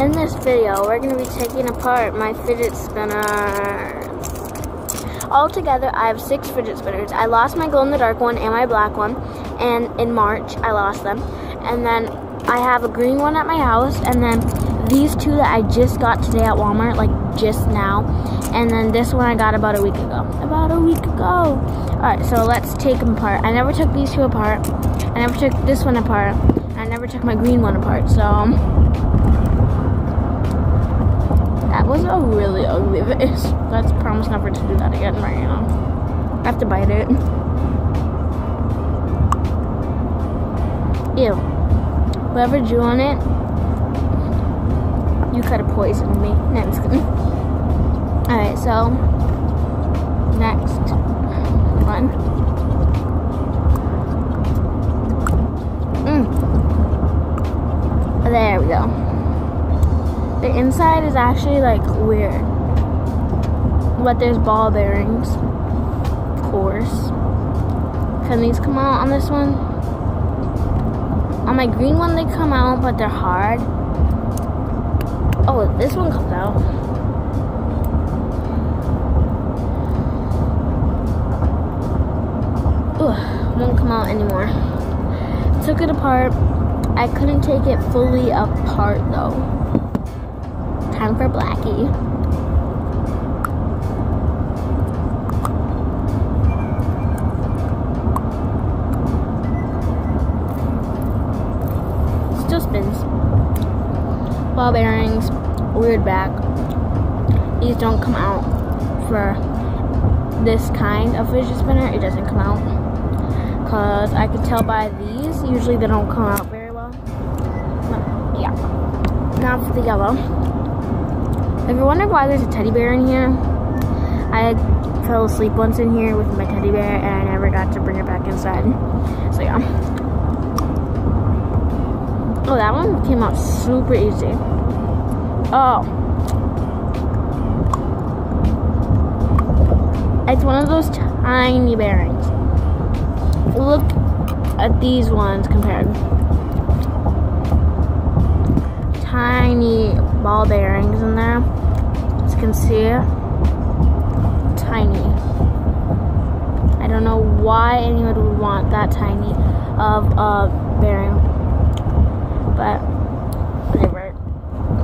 In this video, we're going to be taking apart my fidget spinners. Altogether, I have 6 fidget spinners. I lost my glow-in-the-dark one and my black one, and in March, I lost them. And then I have a green one at my house, and then these 2 that I just got today at Walmart, like just now. And then this one I got about a week ago. Alright, so let's take them apart. I never took these 2 apart. I never took this one apart. I never took my green one apart, so... That was a really ugly vase. Let's promise never to do that again right now. I have to bite it. Ew. Whoever drew on it, you could have poisoned me. No, I'm just kidding. Alright, so next one. There we go. The inside is actually like weird, but there's ball bearings, of course. Can these come out on this one? On my green one they come out, but they're hard. Oh, this one comes out. Ugh, won't come out anymore. Took it apart. I couldn't take it fully apart though. Time for Blackie. Still spins. Ball bearings, weird back. These don't come out for this kind of fidget spinner. It doesn't come out. Because I can tell by these, usually they don't come out very well. But, yeah. Now for the yellow. If you're wondering why there's a teddy bear in here, I fell asleep once in here with my teddy bear and I never got to bring it back inside. So yeah. Oh, that one came out super easy. Oh. It's one of those tiny bearings. Look at these ones compared. Tiny ball bearings in there. As you can see, tiny. I don't know why anyone would want that tiny of a bearing, but whatever.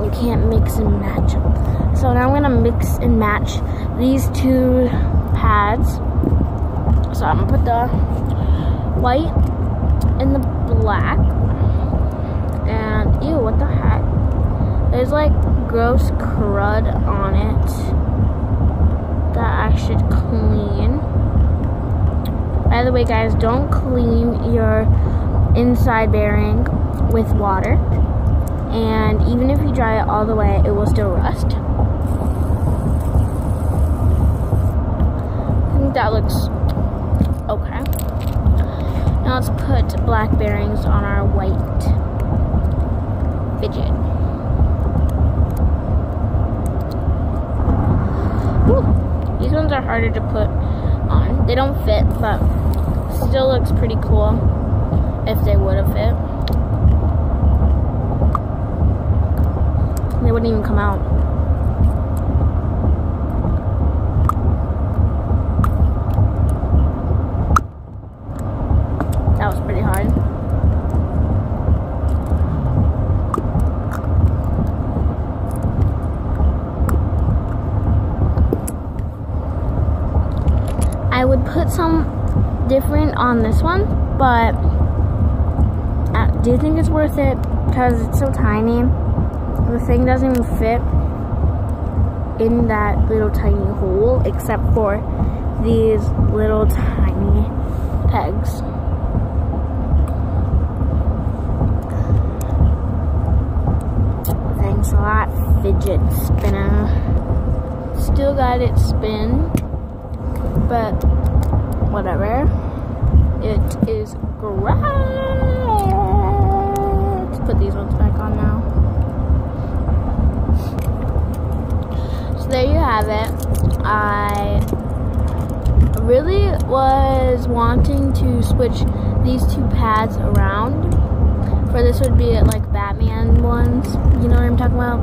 You can't mix and match them. So now I'm gonna mix and match these 2 pads. So I'm gonna put the white and the black. And ew, what the heck? There's like gross crud on it that I should clean. By the way, guys, don't clean your inside bearing with water. And even if you dry it all the way, it will still rust. I think that looks okay. Now let's put black bearings on our white fidget. These ones are harder to put on. They don't fit, but still looks pretty cool if they would have fit. They wouldn't even come out. That was pretty hard. I would put some different on this one, but I do think it's worth it because it's so tiny. The thing doesn't even fit in that little tiny hole except for these little tiny pegs. Thanks a lot, fidget spinner. Still got it spin. But whatever, it is great. Let's put these ones back on now. So there you have it. I really was wanting to switch these 2 pads around. For this would be like Batman tan ones. You know what I'm talking about?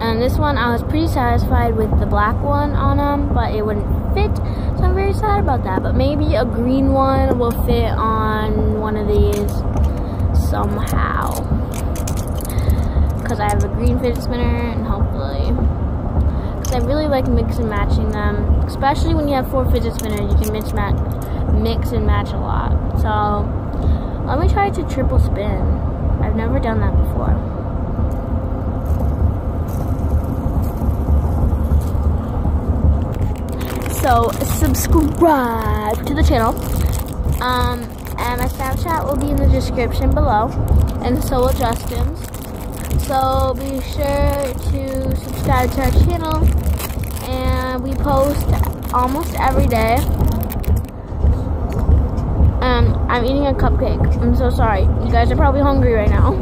And this one, I was pretty satisfied with the black one on them, but it wouldn't fit. So I'm very sad about that. But maybe a green one will fit on one of these somehow. Because I have a green fidget spinner, and hopefully. Because I really like mix and matching them. Especially when you have 4 fidget spinners, you can mix and match a lot. So let me try to triple spin. I've never done that before. So subscribe to the channel. And my Snapchat will be in the description below. And so will Justin's. So be sure to subscribe to our channel. And we post almost every day. I'm eating a cupcake. I'm so sorry. You guys are probably hungry right now.